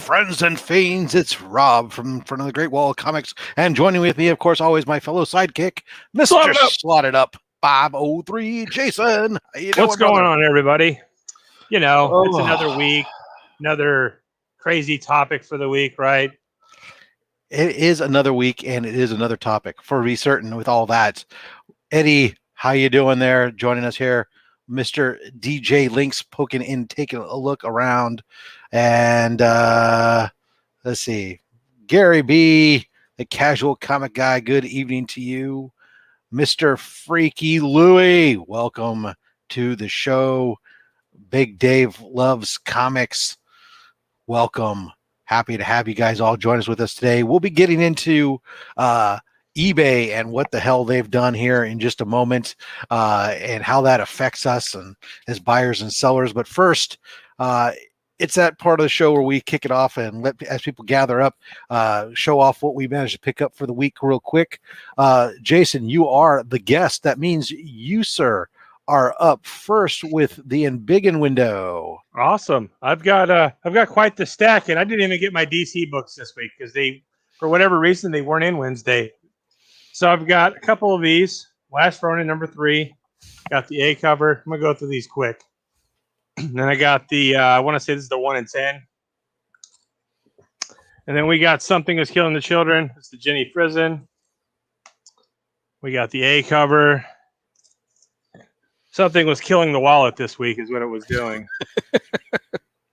friends and fiends, it's Rob from front of the Great Wall of Comics, and joining with me, of course, always my fellow sidekick, Mr. Slotted Up 503, Jason. How you doing, What's going on, everybody? You know, it's Oh. another week, another crazy topic for the week, right? It is another week, and it is another topic, for be certain with all that. Eddie, how you doing there? Joining us here, Mr. DJ Links poking in, taking a look around, and let's see, Gary B, the casual comic guy. Good evening to you, Mr. Freaky Louie. Welcome to the show. Big Dave loves comics. Welcome. Happy to have you guys all join us with us today. We'll be getting into eBay and what the hell they've done here in just a moment, and how that affects us and as buyers and sellers. But first, it's that part of the show where we kick it off and as people gather up, show off what we managed to pick up for the week real quick. Jason, you are the guest. That means you, sir, are up first with the Embiggen window. Awesome. I've got quite the stack, and I didn't even get my DC books this week because they, for whatever reason, they weren't in Wednesday. So I've got a couple of these. Last Ronin #3. Got the A cover. I'm gonna go through these quick. And then I got the I want to say this is the 1 in 10. And then we got Something Is Killing the Children. It's the Jenny Frizen. We got the A cover. Something was killing the wallet this week is what it was doing.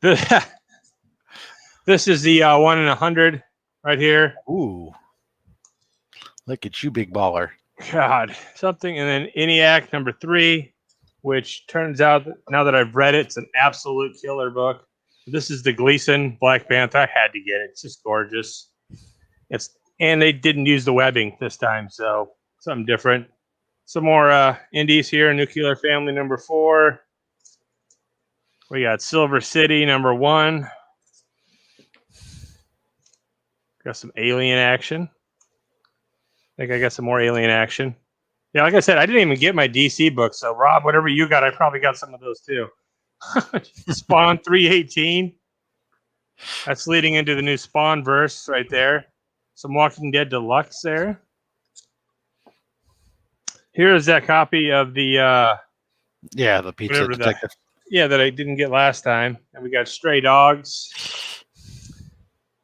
This is the 1 in 100 right here. Ooh. Look at you, big baller. God, something. And then ENIAC #3, which turns out, now that I've read it, it's an absolute killer book. This is the Gleason Black Panther. I had to get it. It's just gorgeous. And they didn't use the webbing this time, so something different. Some more indies here. Nuclear Family #4. We got Silver City #1. Got some Alien action. I think I got some more Alien action. Yeah, like I said, I didn't even get my DC book. So, Rob, whatever you got, I probably got some of those too. Spawn 318. That's leading into the new Spawn verse right there. Some Walking Dead Deluxe there. Here's that copy of the the Pizza Detective. That I didn't get last time. And we got Stray Dogs.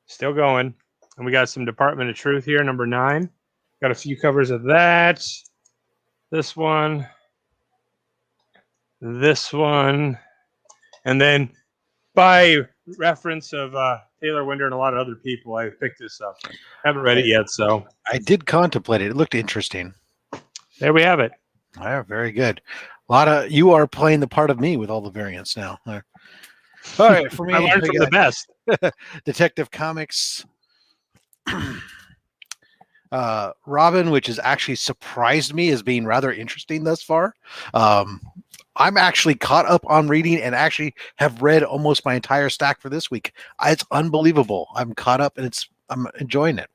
Still going. And we got some Department of Truth here, #9. Got a few covers of that. This one. This one. And then by reference of Taylor Winder and a lot of other people, I picked this up. Haven't read it yet, so. I did contemplate it. It looked interesting. There we have it. Yeah, very good. You are playing the part of me with all the variants now. All right, for me, I learned from the best. Detective Comics. Robin, which has actually surprised me as being rather interesting thus far. I'm actually caught up on reading and actually have read almost my entire stack for this week. It's unbelievable. I'm caught up and I'm enjoying it.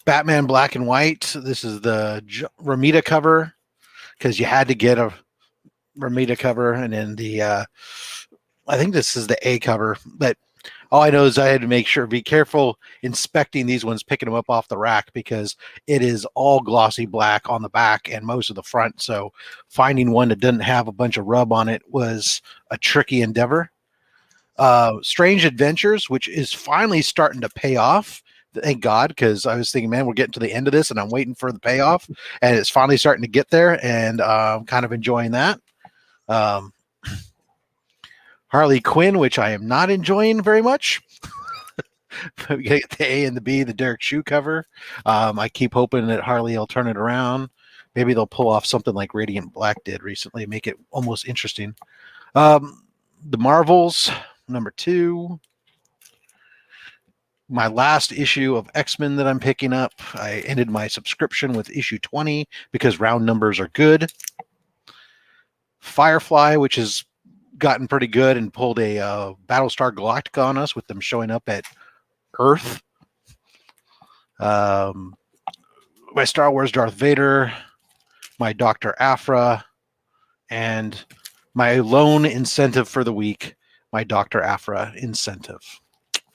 Batman Black and White. This is the Ramita cover because you had to get a Ramita cover, and then I think this is the A cover. But all I know is I had to make sure, be careful inspecting these ones, picking them up off the rack because it is all glossy black on the back and most of the front. So finding one that didn't have a bunch of rub on it was a tricky endeavor. Strange Adventures, which is finally starting to pay off. Thank God, because I was thinking, man, we're getting to the end of this and I'm waiting for the payoff, and it's finally starting to get there, and I'm kind of enjoying that. Harley Quinn, which I am not enjoying very much. We get the A and the B, the Derek Shoe cover. I keep hoping that Harley will turn it around. Maybe they'll pull off something like Radiant Black did recently, make it almost interesting. The Marvels, #2. My last issue of X-Men that I'm picking up. I ended my subscription with issue 20 because round numbers are good. Firefly, which has gotten pretty good and pulled a Battlestar Galactica on us with them showing up at Earth. My Star Wars Darth Vader, my Dr. Aphra, and my lone incentive for the week, my Dr. Afra incentive.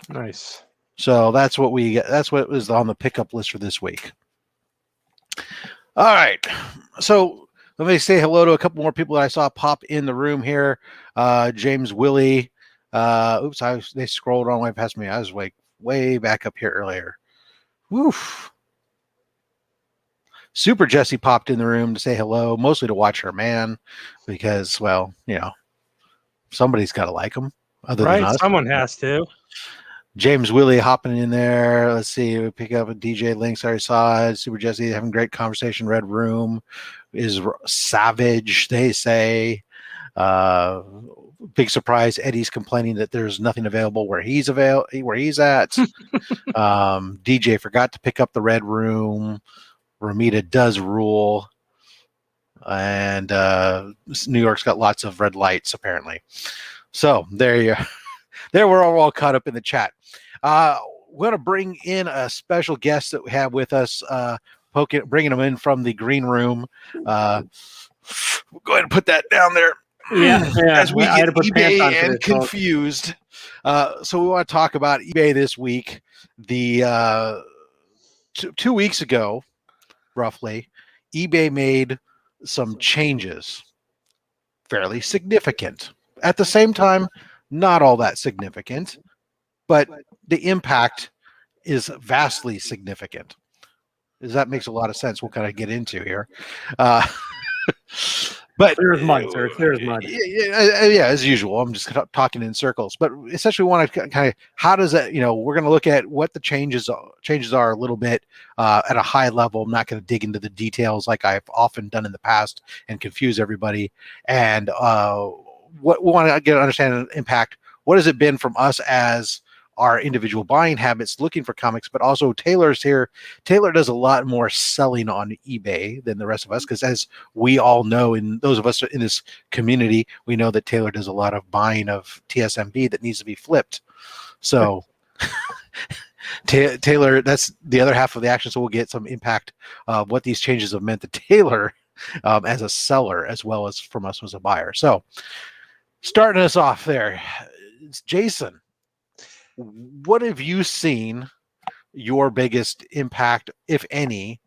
Nice. So that's what we get. That's what was on the pickup list for this week. All right. So let me say hello to a couple more people that I saw pop in the room here. James Willie. They scrolled on way past me. I was like way back up here earlier. Woof. Super Jessie popped in the room to say hello, mostly to watch her man, because, well, somebody's got to like him other than us. Someone has to. James Willie hopping in there. Let's see. We pick up a DJ Links. I already saw it. Super Jesse having great conversation. Red Room is savage, they say. Big surprise. Eddie's complaining that there's nothing available where he's at. DJ forgot to pick up the Red Room. Ramita does rule. And New York's got lots of red lights, apparently. So there you there we're all caught up in the chat. We're going to bring in a special guest that we have with us, bringing them in from the green room. Go ahead and put that down there. Yeah. As we get eBay and confused. So we want to talk about eBay this week. The 2 weeks ago, roughly, eBay made some changes, fairly significant. At the same time, not all that significant, but the impact is vastly significant. That makes a lot of sense. We'll kind of get into here. But clear as mud, sir. Clear as mud. Yeah, as usual. I'm just talking in circles. But essentially, we want to kind of how does that? We're going to look at what the changes are a little bit at a high level. I'm not going to dig into the details like I've often done in the past and confuse everybody. And what we want to get an understanding of impact. What has it been from us as our individual buying habits looking for comics, but also Taylor's here. Taylor does a lot more selling on eBay than the rest of us, because as we all know, and those of us in this community, we know that Taylor does a lot of buying of TSMB that needs to be flipped. So Taylor, that's the other half of the action. So we'll get some impact of what these changes have meant to Taylor as a seller, as well as from us as a buyer. So starting us off there, it's Jason. What have you seen your biggest impact, if any,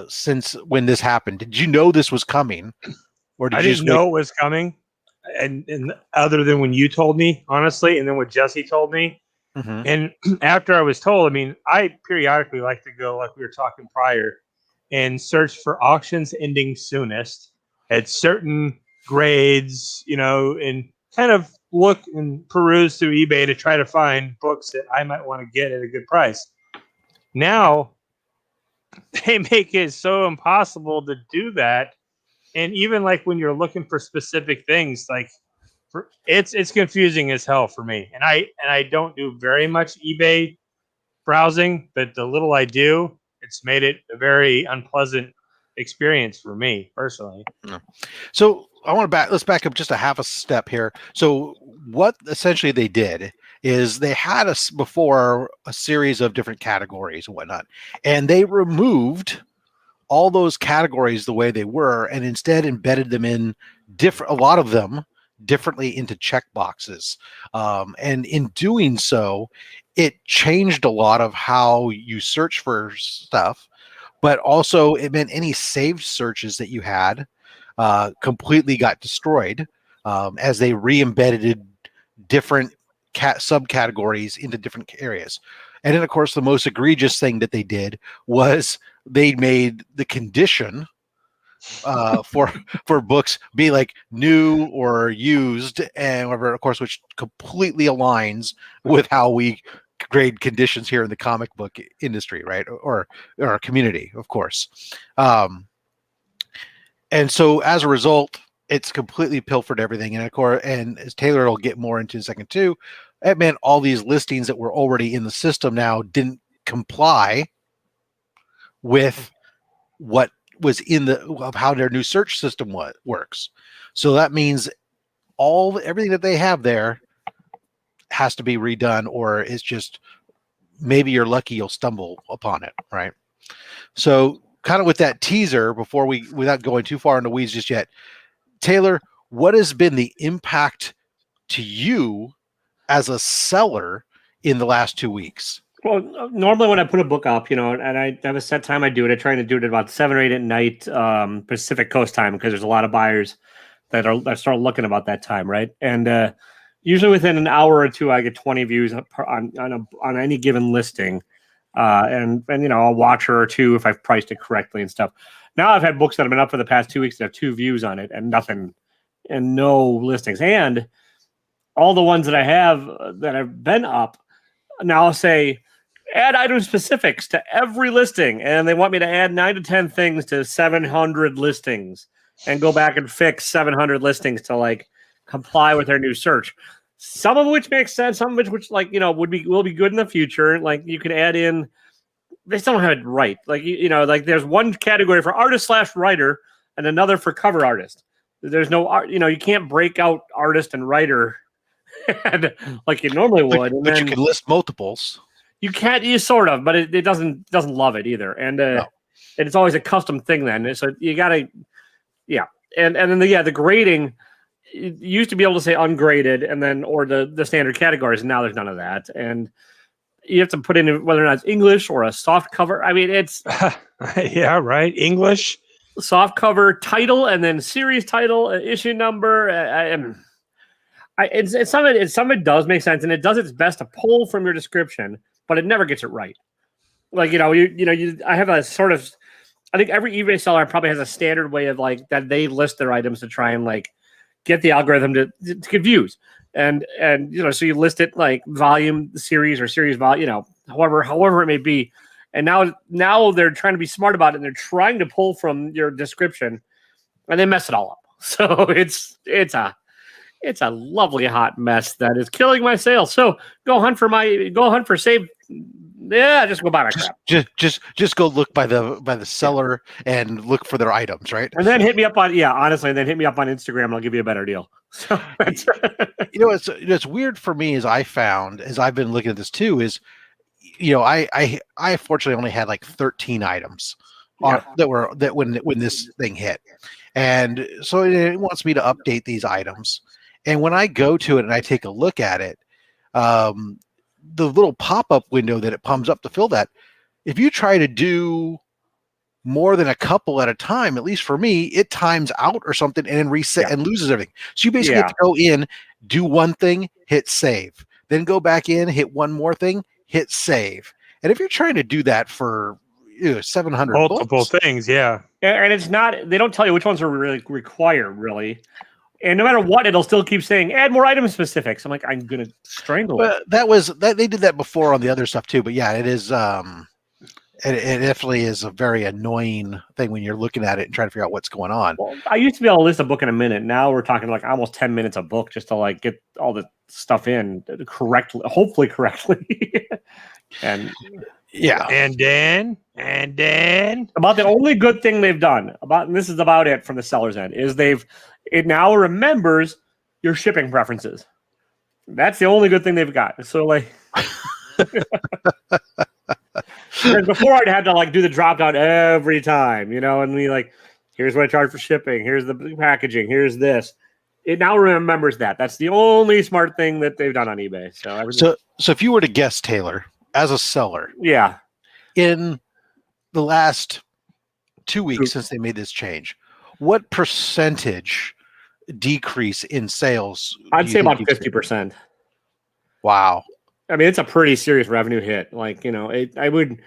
since when this happened? Did you know this was coming, or did I didn't know it was coming, and other than when you told me, honestly, and then what Jesse told me, and after I was told, I mean, I periodically like to go, like we were talking prior, and search for auctions ending soonest at certain grades, and kind of look and peruse through eBay to try to find books that I might want to get at a good price. Now they make it so impossible to do that. And even like when you're looking for specific things, like it's confusing as hell for me. And I don't do very much eBay browsing, but the little I do, it's made it a very unpleasant experience for me personally. So let's back up just a half a step here. So what essentially they did is they had before a series of different categories and whatnot, and they removed all those categories the way they were and instead embedded them in a lot of them differently into check boxes. And in doing so, it changed a lot of how you search for stuff, but also it meant any saved searches that you had completely got destroyed as they re-embedded different subcategories into different areas. And then, of course, the most egregious thing that they did was they made the condition for books be like new or used, and whatever, of course, which completely aligns with how we grade conditions here in the comic book industry, right? Or our community, of course. And so as a result, it's completely pilfered everything. And of course, and as Taylor will get more into in a second too, it meant all these listings that were already in the system now didn't comply with what was of how their new search system works. So that means everything that they have there has to be redone, or it's just maybe you're lucky you'll stumble upon it, right? So kind of with that teaser, without going too far in the weeds just yet, Taylor, what has been the impact to you as a seller in the last 2 weeks? Well, normally when I put a book up, and I have a set time I do it, I try to do it at about 7 or 8 at night, Pacific Coast time, because there's a lot of buyers that start looking about that time, right? And usually within an hour or two, I get 20 views on any given listing, and I'll watch her or two if I've priced it correctly and stuff. Now I've had books that have been up for the past 2 weeks that have 2 views on it and nothing, and no listings, and all the ones that I have that have been up now I'll say add item specifics to every listing, and they want me to add 9 to 10 things to 700 listings and go back and fix 700 listings to like comply with their new search. Some of which makes sense, some of which will be good in the future. Like you can add in, they still don't have it right. Like like there's one category for artist/writer and another for cover artist. There's no art, you can't break out artist and writer and, like you normally would. But you can list multiples. You can't, you sort of, but it doesn't love it either, and and it's always a custom thing. Then so you gotta, and then the grading. You used to be able to say ungraded, and then or the standard categories. And now there's none of that, and you have to put in whether or not it's English or a soft cover. I mean, it's yeah, right. English soft cover title, and then series title, issue number. Some of it does make sense, and it does its best to pull from your description, but it never gets it right. Like I have a sort of, I think every eBay seller probably has a standard way of like that they list their items to try and like get the algorithm to get views, and so you list it like volume series or series volume, however it may be, and now they're trying to be smart about it, and they're trying to pull from your description, and they mess it all up. So it's a lovely hot mess that is killing my sales. So go hunt for save. Yeah, just go buy my crap. Just go look by the seller and look for their items, right? And then hit me up on honestly, and then hit me up on Instagram and I'll give you a better deal. So it's weird for me, as I found as I've been looking at this too, is I fortunately only had like 13 items that when this thing hit. And so it wants me to update these items. And when I go to it and I take a look at it, the little pop-up window that it comes up to fill that, if you try to do more than a couple at a time, at least for me, it times out or something and then reset and loses everything. So you basically have to go in, do one thing, hit save, then go back in, hit one more thing, hit save. And if you're trying to do that for 700 multiple books, things, and it's not, they don't tell you which ones are really required, really. And no matter what, it'll still keep saying add more item specifics. I'm like, I'm gonna strangle it. They did that before on the other stuff too. But yeah, it is. It definitely is a very annoying thing when you're looking at it and trying to figure out what's going on. Well, I used to be able to list a book in a minute. Now we're talking like almost 10 minutes a book just to like get all the stuff in correctly, hopefully correctly. And and then about the only good thing they've done and this is about it from the seller's end, is it now remembers your shipping preferences. That's the only good thing they've got. So like before I'd have to like do the drop down every time, and be like, here's what I charge for shipping, here's the packaging, here's this. It now remembers that. That's the only smart thing that they've done on eBay. So if you were to guess, Taylor, as a seller, in the last 2 weeks since they made this change, what percentage decrease in sales? I'd say about 50%. Wow. I mean, it's a pretty serious revenue hit. Like, I would,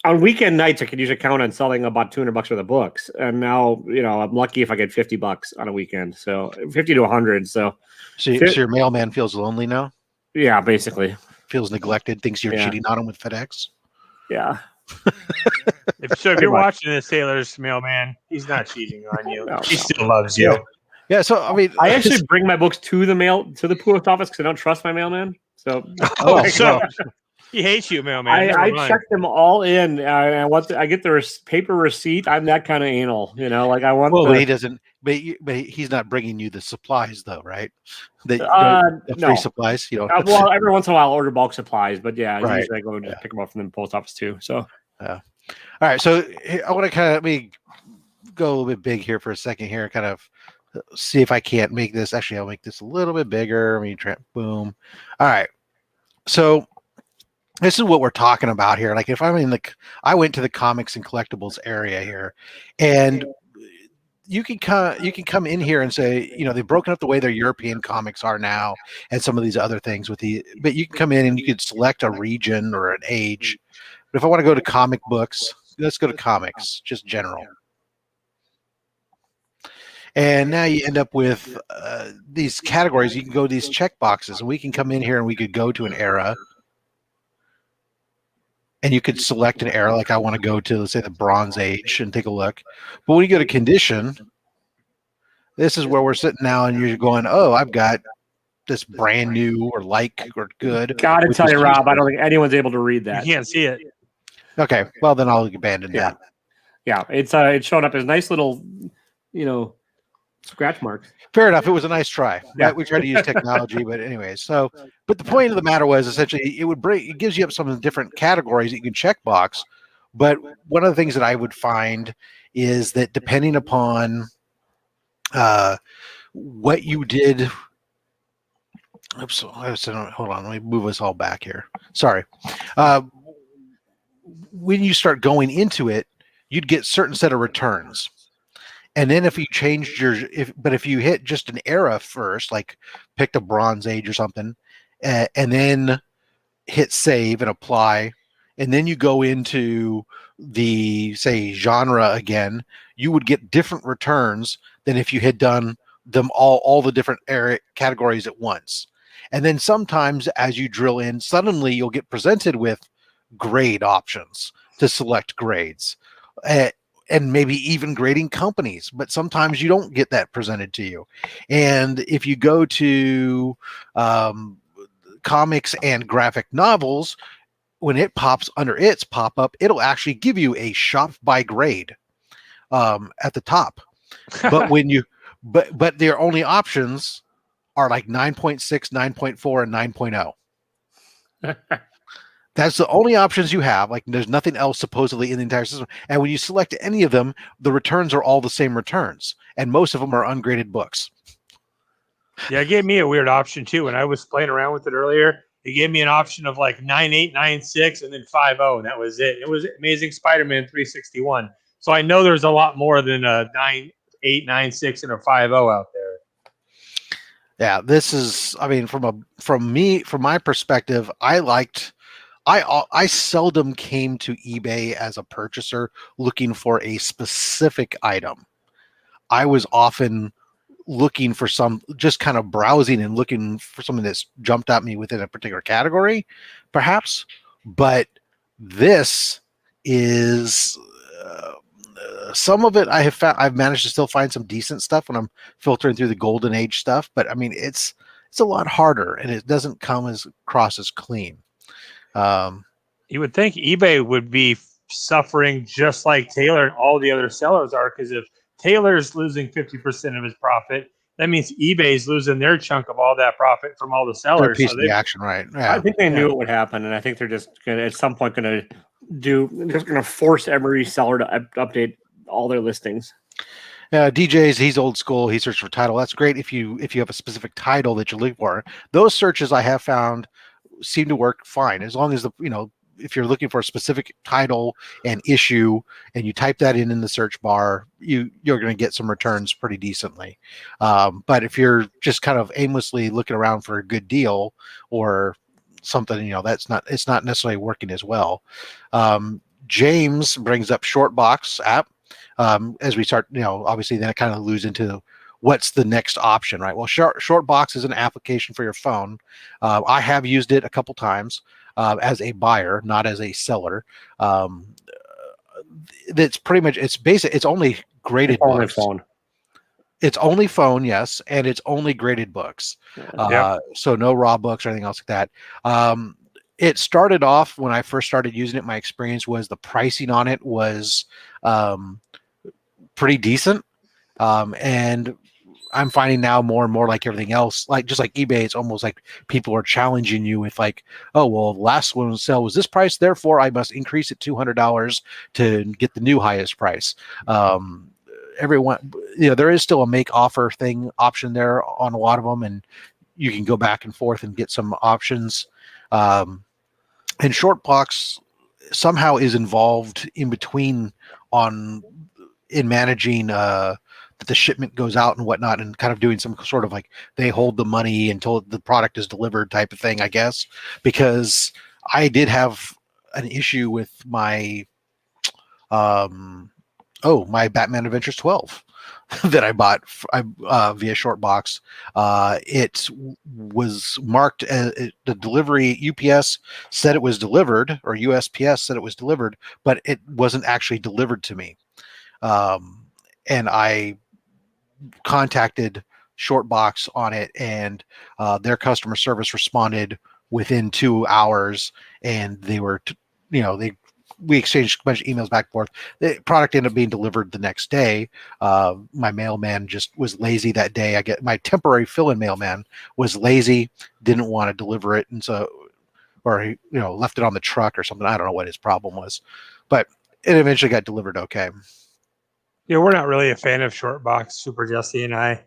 on weekend nights, I could usually count on selling about $200 worth of books. And now, I'm lucky if I get $50 on a weekend. So 50 to 100. So your mailman feels lonely now? Yeah, basically. Feels neglected, thinks you're cheating on him with FedEx? Yeah. If you're watching this, Taylor's mailman, he's not cheating on you. He still loves you. Yeah, so I mean, I actually bring my books to the post office because I don't trust my mailman. So, he hates you, mailman. I check them all in, and I get the paper receipt. I'm that kind of anal, like I want. Well, but he doesn't. But he's not bringing you the supplies, though, right? The free supplies, well, every once in a while, I'll order bulk supplies, but usually I go and pick them up from the post office too. So, all right. So I want to kind of go a little bit big here for a second here, kind of see if I can't make this. Actually, I'll make this a little bit bigger. Boom. All right. So this is what we're talking about here. Like if I'm in I went to the comics and collectibles area here, and you can come in here and say, they've broken up the way their European comics are now, and some of these other things but you can come in and you could select a region or an age. But if I want to go to comic books, let's go to comics, just general. And now you end up with these categories. You can go to these check boxes, and we can come in here and we could go to an era. And you could select an era, like I want to go to, let's say, the Bronze Age and take a look. But when you go to condition, this is where we're sitting now, and you're going, oh, I've got this brand new or good. Gotta tell you, Rob, I don't think anyone's able to read that. You can't see it. Okay, well, then I'll abandon that. Yeah, it's showing up as nice little, scratch marks. Fair enough. It was a nice try. Yeah. Right? We tried to use technology, but anyways. But the point of the matter was essentially it gives you up some of the different categories that you can check box. But one of the things that I would find is that depending upon what you did. Oops, hold on. Let me move us all back here. Sorry. When you start going into it, you'd get certain set of returns. And then if you changed if you hit just an era first, like picked a Bronze Age or something, and then hit save and apply, and then you go into the, say, genre again, you would get different returns than if you had done them all the different categories at once. And then sometimes as you drill in, suddenly you'll get presented with grade options to select grades. And maybe even grading companies, but sometimes you don't get that presented to you. And if you go to comics and graphic novels, when it pops under its pop-up, it'll actually give you a shop by grade at the top. But but their only options are like 9.6, 9.4, and 9.0. That's the only options you have. Like there's nothing else supposedly in the entire system. And when you select any of them, the returns are all the same returns. And most of them are ungraded books. Yeah, it gave me a weird option too. When I was playing around with it earlier, it gave me an option of like 9.8, 9.6, and then 5.0, and that was it. It was Amazing Spider-Man 361. So I know there's a lot more than a 9.8, 9.6, and a 5.0 out there. Yeah, this is, I mean, from my perspective, I seldom came to eBay as a purchaser looking for a specific item. I was often looking for just kind of browsing and looking for something that's jumped at me within a particular category, perhaps. But this is some of it I've managed to still find some decent stuff when I'm filtering through the Golden Age stuff. But I mean, it's a lot harder, and it doesn't come across as clean. You would think eBay would be suffering just like Taylor and all the other sellers are, because if Taylor's losing 50% of his profit, that means eBay's losing their chunk of all that profit from all the sellers. Their piece of the action, right? Yeah. I think they knew it would happen, and I think they're just gonna at some point gonna force every seller to update all their listings. DJ's, he's old school. He searched for title. That's great if you have a specific title that you're looking for. Those searches I have found seem to work fine, as long as if you're looking for a specific title and issue and you type that in the search bar, you're going to get some returns pretty decently. But if you're just kind of aimlessly looking around for a good deal or something, it's not necessarily working as well. James brings up Shortbox app. As we start, obviously then it kind of lose into what's the next option, right? Well, Shortbox is an application for your phone. I have used it a couple times as a buyer, not as a seller. That's pretty much, it's basic. It's only graded books. It's only phone, yes, and it's only graded books. So no raw books or anything else like that. It started off when I first started using it. My experience was the pricing on it was pretty decent, and I'm finding now more and more, like everything else, like just like eBay, it's almost like people are challenging you with like, oh, well, the last one sale was this price, therefore I must increase it $200 to get the new highest price. everyone, there is still a make offer option there on a lot of them, and you can go back and forth and get some options. And Shortbox somehow is involved in between in managing that the shipment goes out and whatnot, and kind of doing some sort of like they hold the money until the product is delivered type of thing, I guess, because I did have an issue with my my Batman Adventures 12 that I bought via Shortbox. It was marked as the delivery. UPS said it was delivered, or USPS said it was delivered, but it wasn't actually delivered to me. And I contacted Shortbox on it, and their customer service responded within 2 hours, and they were, we exchanged a bunch of emails back and forth. The product ended up being delivered the next day. My mailman just was lazy that day. My temporary fill-in mailman was lazy, didn't want to deliver it, and so, or he, left it on the truck or something. I don't know what his problem was, but it eventually got delivered okay. Yeah, we're not really a fan of Shortbox, Super Jesse and I.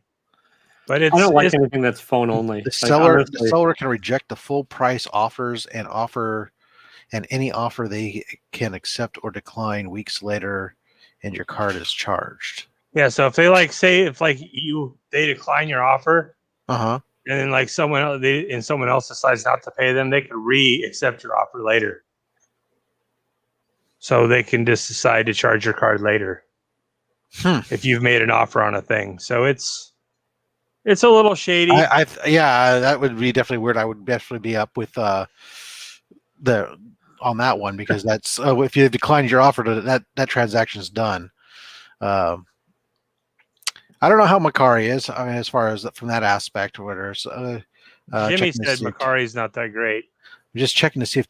But I don't like anything that's phone only. The seller can reject the full price offers and any offer they can accept or decline weeks later, and your card is charged. Yeah, so if they they decline your offer, and then someone else decides not to pay them, they can accept your offer later. So they can just decide to charge your card later if you've made an offer on a thing. So it's a little shady. That would be definitely weird. I would definitely be up with on that one, because that's if you declined your offer, that transaction is done. I don't know how Macari is. I mean, as far as from that aspect, Jimmy said Macari's not that great. I'm just checking to see if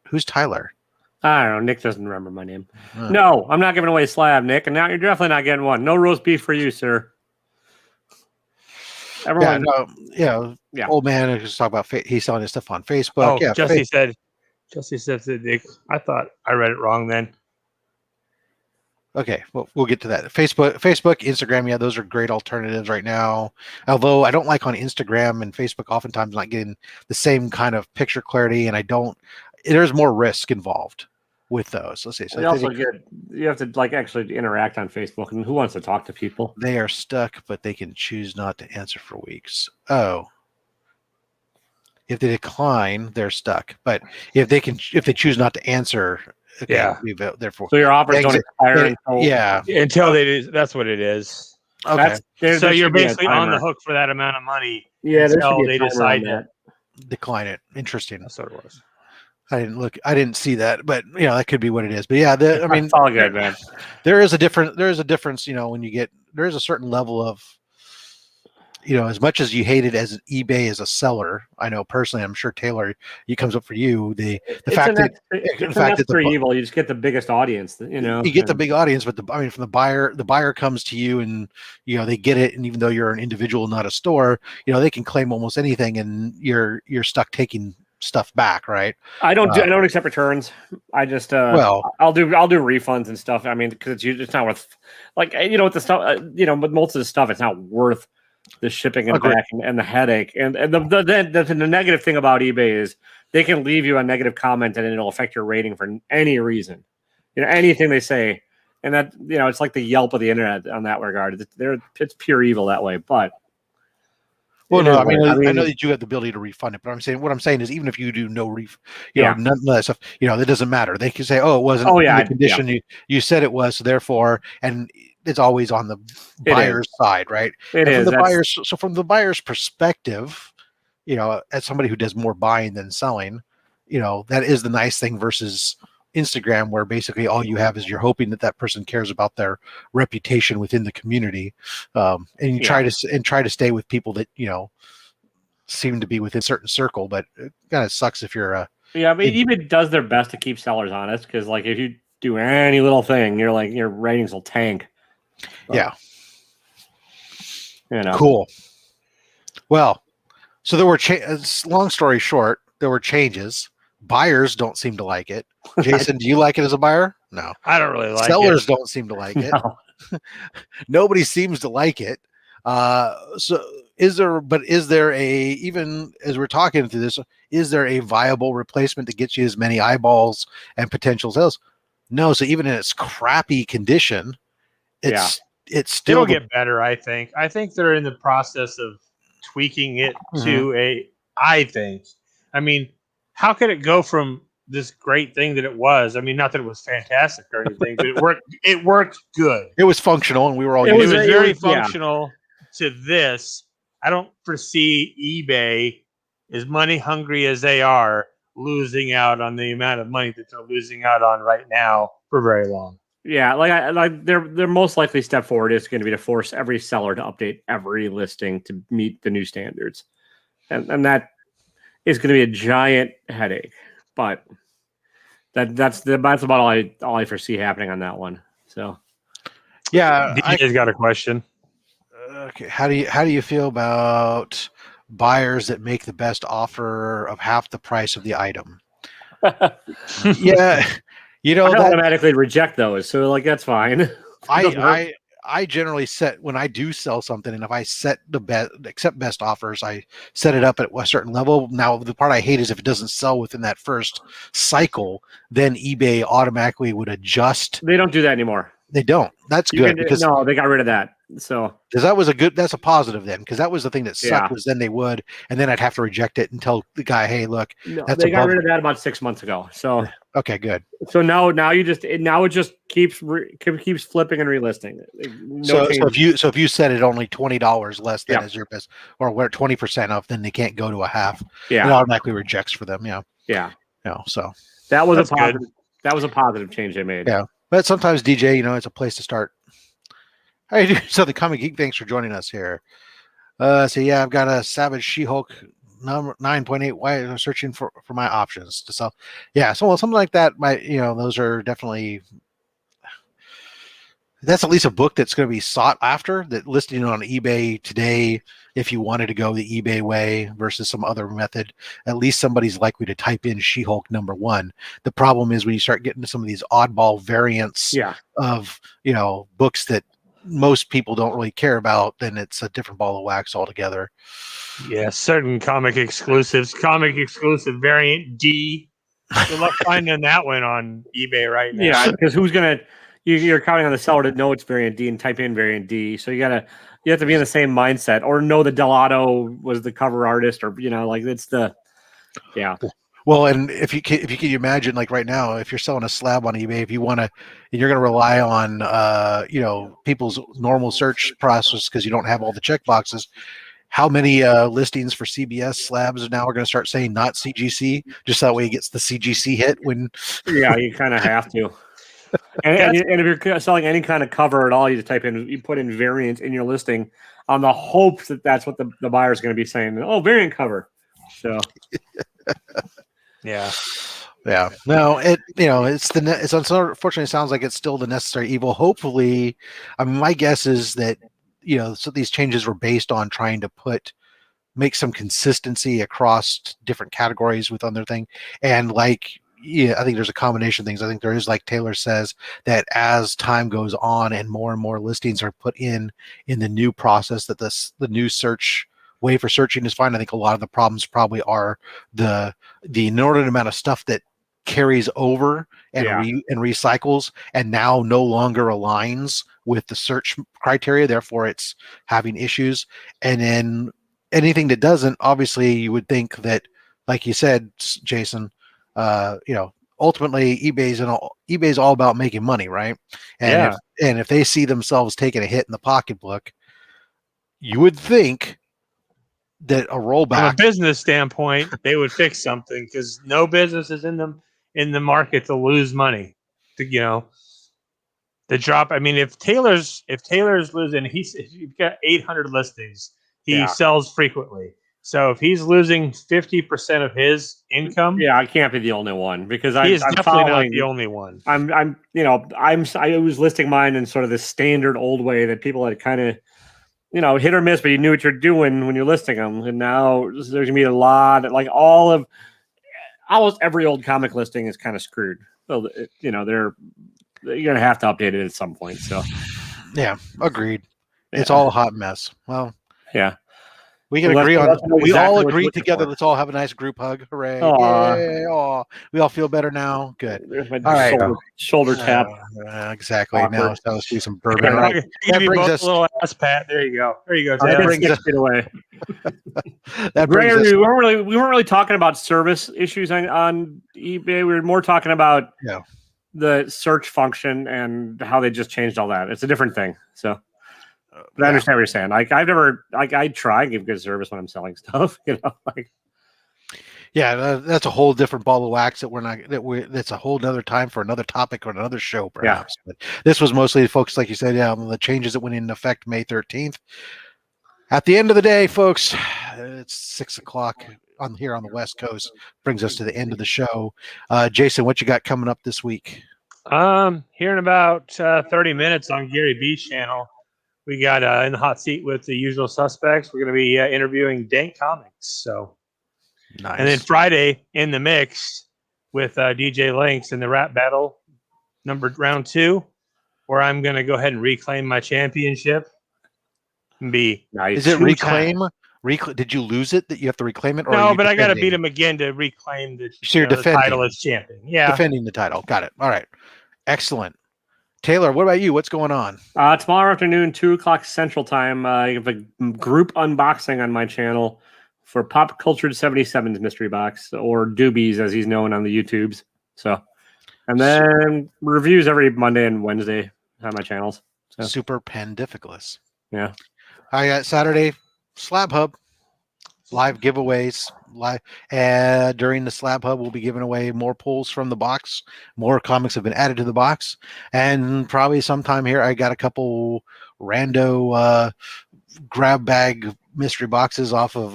who's Tyler? I don't know. Nick doesn't remember my name. No, I'm not giving away a slab, Nick, and now you're definitely not getting one. No roast beef for you, sir. Everyone, old man just talk about he's selling his stuff on Facebook. Oh, Jesse said to Nick, I thought I read it wrong then. Okay, well, we'll get to that. Facebook, Instagram, those are great alternatives right now. Although I don't like on Instagram and Facebook, oftentimes not getting the same kind of picture clarity, and there's more risk involved with those. Let's see. So you have to actually interact on Facebook, and who wants to talk to people? They are stuck, but they can choose not to answer for weeks. Oh. If they decline, they're stuck. But if they choose not to answer, therefore. So your offers don't expire until they do. That's what it is. Okay. So you're basically on the hook for that amount of money. Yeah, until they decide to decline it. Interesting. That's what it was. I didn't see that, but that could be what it is. But yeah, it's all good, man. There is a difference. When there is a certain level of, as much as you hate it as eBay as a seller, I know personally, I'm sure Taylor, it comes up for you. The fact that evil, you just get the biggest audience. You get the big audience, but from the buyer comes to you, and they get it, and even though you're an individual, not a store, they can claim almost anything, and you're stuck taking stuff back, right? I don't accept returns. I just I'll do refunds and stuff. I mean, because it's not worth with the stuff. But most of the stuff, it's not worth the shipping and back and the headache. And the negative thing about eBay is they can leave you a negative comment and it'll affect your rating for any reason. Anything they say, and that it's like the Yelp of the internet on that regard. It's pure evil that way, but. Well, no, I know that you have the ability to refund it, but what I'm saying is, even if you do none of that stuff, that doesn't matter. They can say, "Oh, it wasn't in the condition you said it was," so therefore, and it's always on the buyer's side, right? From the buyer's perspective, as somebody who does more buying than selling, that is the nice thing versus Instagram, where basically all you have is you're hoping that person cares about their reputation within the community, and you try to stay with people that seem to be within a certain circle. But it kind of sucks if you're eBay does their best to keep sellers honest, because if you do any little thing, your ratings will tank. But, cool. Well, so there were long story short, there were changes. Buyers don't seem to like it. Jason, do you like it as a buyer? No. I don't really like it. Sellers don't seem to like it. No. Nobody seems to like it. So is there even as we're talking through this, is there a viable replacement that gets you as many eyeballs and potential sales? No. So even in its crappy condition, it's still It'll get better. I think they're in the process of tweaking it to I think. I mean, how could it go from this great thing that it was? I mean, not that it was fantastic or anything, but it worked good. It was functional, and we were all. It was very functional to this. I don't foresee eBay, as money hungry as they are, losing out on the amount of money that they're losing out on right now for very long. Yeah, like their most likely step forward is going to be to force every seller to update every listing to meet the new standards, and that is going to be a giant headache. But that's about all I foresee happening on that one. So, yeah, DJ's got a question. Okay, how do you feel about buyers that make the best offer of half the price of the item? Yeah. I automatically reject those, so like that's fine. I generally set, when I do sell something, and if I set accept best offers, I set it up at a certain level. Now, the part I hate is if it doesn't sell within that first cycle, then eBay automatically would adjust. They don't do that anymore. They don't. That's good because no, they got rid of that. So because that's a positive then, because that was the thing that sucked was then they would, and then I'd have to reject it and tell the guy, hey, look, they got rid of that about 6 months ago. So okay, good. So now it just keeps flipping and relisting. So if you set it only $20 less than as your best, or we're 20% off, then they can't go to a half. Yeah, it automatically rejects for them. Yeah. So that was a positive. That was a positive change they made. Yeah, but sometimes DJ, it's a place to start. Hey, so the Comic Geek, thanks for joining us here. So yeah, I've got a Savage She-Hulk number 9.8. Why I'm searching for my options to sell. Yeah, so something like that. Those are definitely. That's at least a book that's going to be sought after. That listing on eBay today, if you wanted to go the eBay way versus some other method, at least somebody's likely to type in She-Hulk #1. The problem is when you start getting to some of these oddball variants of books that most people don't really care about, then it's a different ball of wax altogether. Yeah, certain comic exclusive variant D. Good luck finding that one on eBay right now. Yeah, because who's gonna? You're counting on the seller to know it's variant D and type in variant D. So you have to be in the same mindset, or know that Delato was the cover artist, or it's the Well, and if you can imagine, like right now, if you're selling a slab on eBay, if you want to, and you're going to rely on people's normal search process because you don't have all the check boxes. How many listings for CBS slabs now are going to start saying not CGC, just that way it gets the CGC hit when? Yeah, you kind of have to. And if you're selling any kind of cover at all, you put in variant in your listing on the hope that that's what the buyer is going to be saying. Oh, variant cover. So. Yeah. No, it's unfortunately, it sounds like it's still the necessary evil. Hopefully, I mean, my guess is that so these changes were based on trying to make some consistency across different categories with other thing, and I think there's a combination of things. I think there is, like Taylor says, that as time goes on and more listings are put in the new process, that the new search way for searching is fine. I think a lot of the problems probably are the inordinate amount of stuff that carries over and recycles and now no longer aligns with the search criteria. Therefore, it's having issues. And then anything that doesn't, obviously, you would think that, like you said, Jason, ultimately eBay's all about making money, right? And if they see themselves taking a hit in the pocketbook, you would think that a rollback from a business standpoint, they would fix something, because no business is in the market to lose money. The drop. I mean, if Taylor's losing, he's got 800 listings. He sells frequently. So if he's losing 50% of his income, I can't be the only one, because he's definitely not the only one. I was listing mine in sort of the standard old way that people had kind of, hit or miss, but you knew what you're doing when you're listing them. And now there's gonna be a lot, like almost every old comic listing is kind of screwed. So you're gonna have to update it at some point. So Yeah, agreed. It's Yeah. all a hot mess. Well, Yeah. we can Well, agree on. let's know We all exactly what you're agree looking together. for. Let's all have a nice group hug. Hooray! Aw. Yay! Aw. We all feel better now. Good. There's my All right. shoulder tap. Exactly. Awkward. Now, so let's do some bourbon. I'll All right. give That you brings both us. a little ass pat. There you go. There you go. That I Taylor. did brings 6 us- feet away. That brings us. Gregory, we weren't really talking about service issues on eBay. We were more talking about Yeah. the search function and how they just changed all that. It's a different thing. So, but I understand what you're saying. Like I've never, like I try and give good service when I'm selling stuff. You know, like Yeah, that's a whole different ball of wax that we're not. That's a whole other time for another topic or another show, perhaps. But this was mostly focused, like you said, on the changes that went into effect May 13th. At the end of the day, folks, it's 6 o'clock here on the West Coast. Brings us to the end of the show. Jason, what you got coming up this week? Here in about 30 minutes on Gary B's channel, we got in the hot seat with the usual suspects. We're going to be interviewing Dank Comics. So, Nice. and then Friday in the mix with DJ Lynx in the rap battle, numbered round 2, where I'm going to go ahead and reclaim my championship. And be nice. Is it 2 reclaim? Did you lose it? That you have to reclaim it? Or are No, you but I got to beat defending? him again to reclaim the, So you're the defending. title as champion. Yeah. Defending the title. Got it. All right. Excellent. Taylor, what about you? What's going on? Tomorrow afternoon, 2:00 Central Time. You have a group unboxing on my channel for Pop Cultured 77's mystery box, or Doobies as he's known on the YouTubes. So, and then reviews every Monday and Wednesday on my channels. So, Super Pandificalus. yeah. I got Saturday Slab Hub live giveaways. During the Slab Hub, we'll be giving away more pulls from the box. More comics have been added to the box, and probably sometime here, I got a couple rando grab bag mystery boxes off of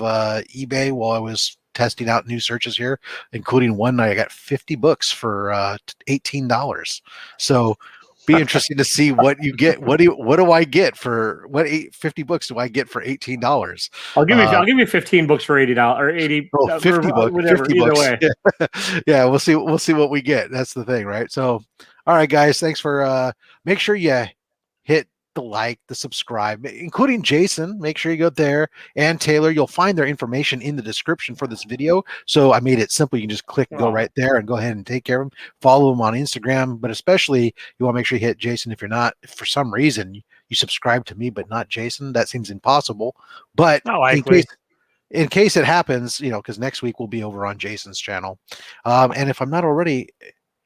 eBay while I was testing out new searches here, including one I got 50 books for $18. So. Be interesting to see what you get. What do I get for 50 books do I get for $18? I'll give you 15 books for $80 or 80. 50 books. Whatever. 50 Either books. way. Yeah, we'll see what we get. That's the thing, right? So, all right, guys, thanks for make sure you hit the like, the subscribe, including Jason. Make sure you go there, and Taylor. You'll find their information in the description for this video. So I made it simple. You can just click, go right there, and go ahead and take care of them. Follow them on Instagram, but especially you want to make sure you hit Jason. If you're not, if for some reason you subscribe to me but not Jason, that seems impossible. But in case it happens, because next week we'll be over on Jason's channel. And if I'm not already,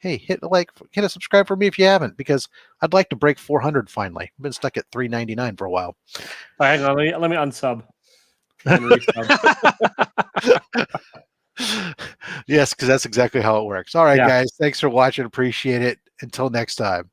hey, hit a subscribe for me if you haven't, because I'd like to break 400 finally. I've been stuck at 399 for a while. All right, let me unsub. Yes, because that's exactly how it works. All right, Yeah. guys. Thanks for watching. Appreciate it. Until next time.